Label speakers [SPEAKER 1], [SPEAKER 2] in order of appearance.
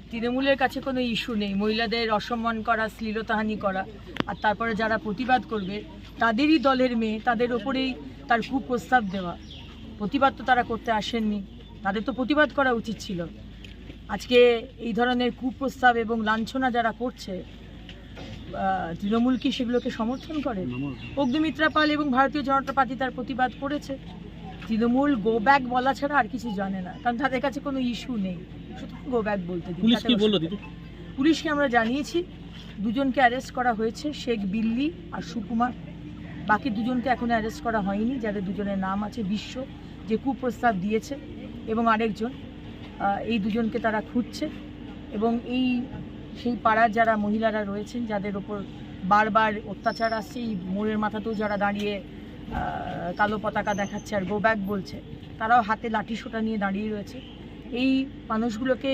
[SPEAKER 1] তৃণমূলের কাছে কোনো ইস্যু নেই মহিলাদের অসম্মান করা, শ্লীলতাহানি করা, আর তারপরে যারা প্রতিবাদ করবে তাদেরই দলের মেয়ে, তাদের ওপরেই তার কুপ্রস্তাব দেওয়া। প্রতিবাদ তো তারা করতে আসেননি, তাদের তো প্রতিবাদ করা উচিত ছিল। আজকে এই ধরনের কুপ্রস্তাব এবং লাঞ্ছনা যারা করছে, তৃণমূল কি সেগুলোকে সমর্থন করে? অগ্নিমিত্রা পাল এবং ভারতীয় জনতা পার্টি তার প্রতিবাদ করেছে। তৃণমূল গো ব্যাক বলা ছাড়া আর কিছু জানে না, কারণ তাদের কাছে কোনো ইস্যু নেই, শুধু গো ব্যাক বলতে দিই। পুলিশকে আমরা জানিয়েছি, দুজনকে অ্যারেস্ট করা হয়েছে, শেখ বিল্লি আর সুকুমার। বাকি দুজনকে এখনো অ্যারেস্ট করা হয়নি, যাদের দুজনের নাম আছে বিশ্ব, যে কুপ্রস্তাব দিয়েছে, এবং আরেকজন। এই দুজনকে তারা খুঁজছে, এবং সেই পাড়ার যারা মহিলারা রয়েছেন, যাদের ওপর বারবার অত্যাচার আসছে, এই মোড়ের মাথাতেও যারা দাঁড়িয়ে কালো পতাকা দেখাচ্ছে আর গো ব্যাক বলছে, তারাও হাতে লাঠি সোঁটা নিয়ে দাঁড়িয়ে রয়েছে। এই মানুষগুলোকে